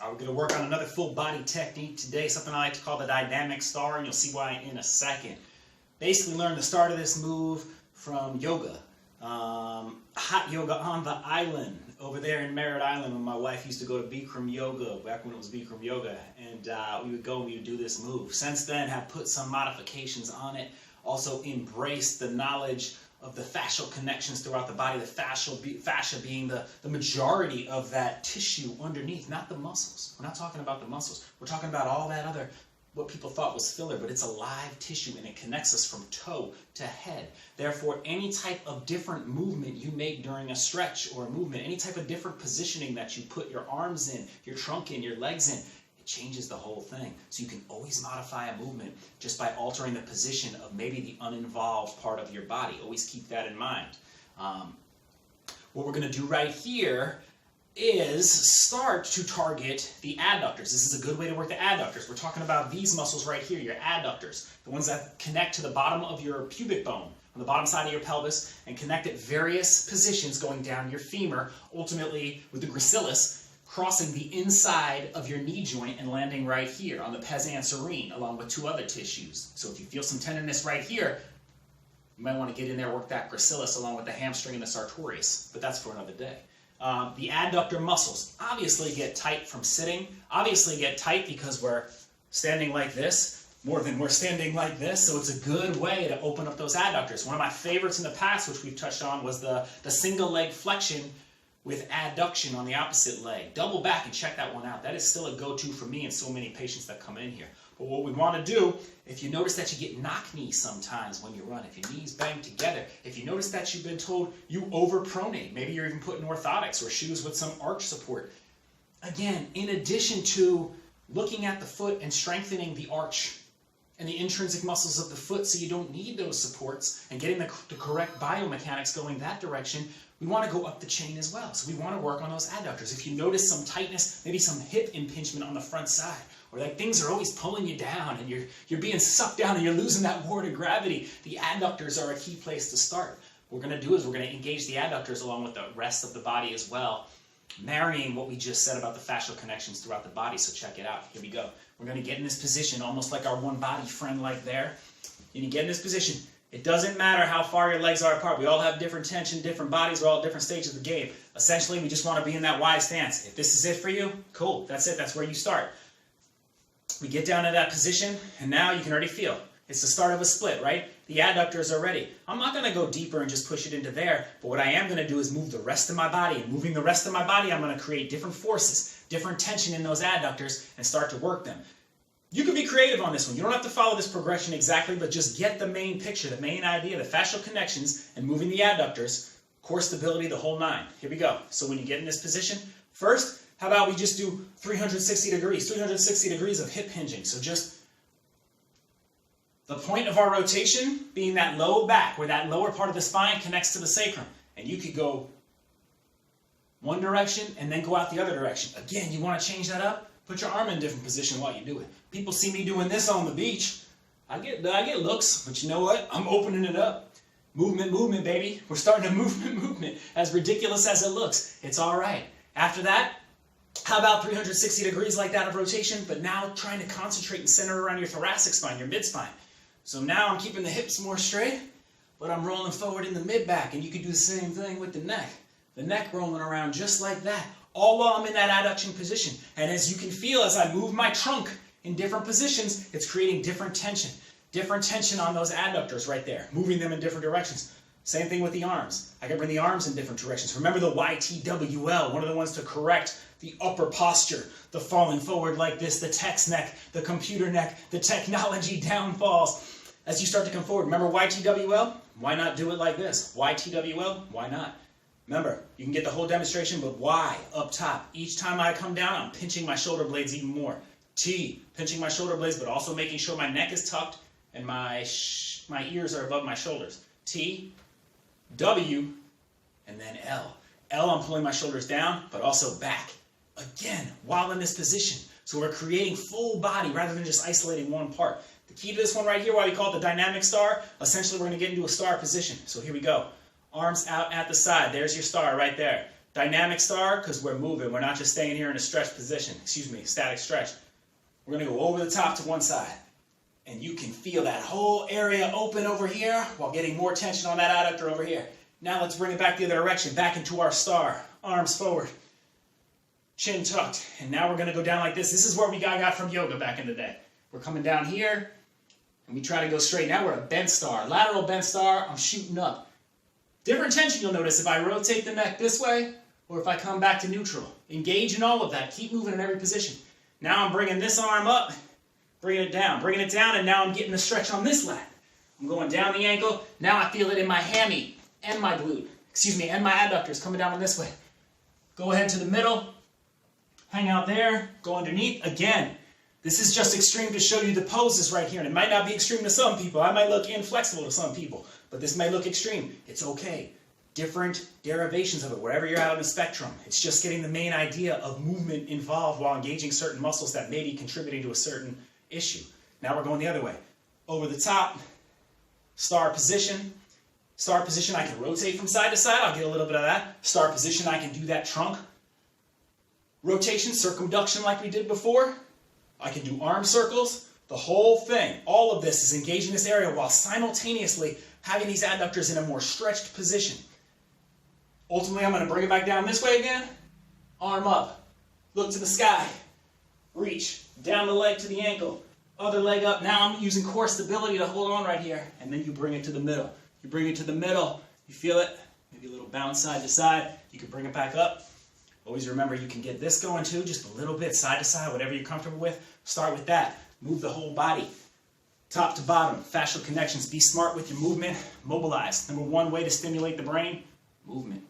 We're going to work on another full body technique today, something I like to call the dynamic star, and you'll see why in a second. Basically learn the start of this move from yoga. Hot yoga on the island over there in Merritt Island when my wife used to go to Bikram Yoga, back when it was Bikram Yoga, and we would go and we would do this move. Since then, have put some modifications on it, also embraced the knowledge of the fascial connections throughout the body, the fascia being the majority of that tissue underneath, not the muscles. We're not talking about the muscles. We're talking about all that other, what people thought was filler, but it's a live tissue and it connects us from toe to head. Therefore, any type of different movement you make during a stretch or a movement, any type of different positioning that you put your arms in, your trunk in, your legs in, changes the whole thing. So you can always modify a movement just by altering the position of maybe the uninvolved part of your body. Always keep that in mind. What we're going to do right here is start to target the adductors. This is a good way to work the adductors. We're talking about these muscles right here, your adductors, the ones that connect to the bottom of your pubic bone, on the bottom side of your pelvis, and connect at various positions going down your femur, ultimately with the gracilis, crossing the inside of your knee joint and landing right here on the pes anserine, along with two other tissues. So if you feel some tenderness right here, you might want to get in there, work that gracilis along with the hamstring and the sartorius, but that's for another day. The adductor muscles obviously get tight from sitting, obviously get tight because we're standing like this, more than we're standing like this, so it's a good way to open up those adductors. One of my favorites in the past, which we've touched on, was the single leg flexion with adduction on the opposite leg. Double back and check that one out. That is still a go-to for me and so many patients that come in here. But what we want to do, if you notice that you get knock knees sometimes when you run, if your knees bang together, if you notice that you've been told you over-pronate, maybe you're even putting orthotics or shoes with some arch support. Again, in addition to looking at the foot and strengthening the arch and the intrinsic muscles of the foot so you don't need those supports and getting the correct biomechanics going that direction, we want to go up the chain as well. So we want to work on those adductors. If you notice some tightness, maybe some hip impingement on the front side, or like things are always pulling you down and you're being sucked down and you're losing that war to gravity, the adductors are a key place to start. What we're going to do is we're going to engage the adductors along with the rest of the body as well, marrying what we just said about the fascial connections throughout the body. So check it out. Here we go. We're going to get in this position, almost like our one body friend like there. And you get in this position. It doesn't matter how far your legs are apart. We all have different tension, different bodies. We're all at different stages of the game. Essentially, we just want to be in that wide stance. If this is it for you, cool. That's it. That's where you start. We get down to that position, and now you can already feel. It's the start of a split, right? The adductors are ready. I'm not going to go deeper and just push it into there, but what I am going to do is move the rest of my body. And moving the rest of my body, I'm going to create different forces, different tension in those adductors, and start to work them. You can be creative on this one. You don't have to follow this progression exactly, but just get the main picture, the main idea, the fascial connections, and moving the adductors, core stability, the whole nine. Here we go. So when you get in this position, first, how about we just do 360 degrees of hip hinging. So just the point of our rotation being that low back, where that lower part of the spine connects to the sacrum. And you could go one direction and then go out the other direction. Again, you want to change that up? Put your arm in a different position while you do it. People see me doing this on the beach. I get looks, but you know what? I'm opening it up. Movement, baby. We're starting a movement. As ridiculous as it looks, it's all right. After that, how about 360 degrees like that of rotation, but now trying to concentrate and center around your thoracic spine, your mid-spine. So now I'm keeping the hips more straight, but I'm rolling forward in the mid-back, and you can do the same thing with the neck. The neck rolling around just like that, all while I'm in that adduction position. And as you can feel, as I move my trunk in different positions, it's creating different tension on those adductors right there, moving them in different directions. Same thing with the arms. I can bring the arms in different directions. Remember the YTWL, one of the ones to correct the upper posture, the falling forward like this, the text neck, the computer neck, the technology downfalls. As you start to come forward, remember YTWL? Why not do it like this? YTWL? Why not? Remember, you can get the whole demonstration, but Y up top. Each time I come down, I'm pinching my shoulder blades even more. T, pinching my shoulder blades, but also making sure my neck is tucked and my ears are above my shoulders. T, W, and then L. L, I'm pulling my shoulders down, but also back. Again, while in this position. So we're creating full body rather than just isolating one part. The key to this one right here, why we call it the dynamic star, essentially we're going to get into a star position. So here we go. Arms out at the side. There's your star right there. Dynamic star, because we're moving. We're not just staying here in a stretch position. Static stretch. We're going to go over the top to one side. And you can feel that whole area open over here while getting more tension on that adductor over here. Now let's bring it back the other direction, back into our star. Arms forward. Chin tucked. And now we're going to go down like this. This is where we got from yoga back in the day. We're coming down here, and we try to go straight. Now we're a bent star. Lateral bent star, I'm shooting up. Different tension you'll notice if I rotate the neck this way or if I come back to neutral. Engage in all of that. Keep moving in every position. Now I'm bringing this arm up, bringing it down, and now I'm getting a stretch on this lat. I'm going down the ankle. Now I feel it in my hammy and my glute. And my adductors coming down in this way. Go ahead to the middle. Hang out there. Go underneath. Again, this is just extreme to show you the poses right here. And it might not be extreme to some people. I might look inflexible to some people. But this may look extreme. It's okay. Different derivations of it, wherever you're at on the spectrum. It's just getting the main idea of movement involved while engaging certain muscles that may be contributing to a certain issue. Now we're going the other way. Over the top, star position. Star position, I can rotate from side to side. I'll get a little bit of that. Star position, I can do that trunk rotation, circumduction like we did before. I can do arm circles. The whole thing, all of this is engaging this area while simultaneously having these adductors in a more stretched position. Ultimately, I'm going to bring it back down this way again. Arm up. Look to the sky. Reach. Down the leg to the ankle. Other leg up. Now I'm using core stability to hold on right here. And then you bring it to the middle. You bring it to the middle. You feel it? Maybe a little bounce side to side. You can bring it back up. Always remember you can get this going too. Just a little bit side to side. Whatever you're comfortable with. Start with that. Move the whole body. Top to bottom. Fascial connections. Be smart with your movement. Mobilize. Number one way to stimulate the brain. Movement.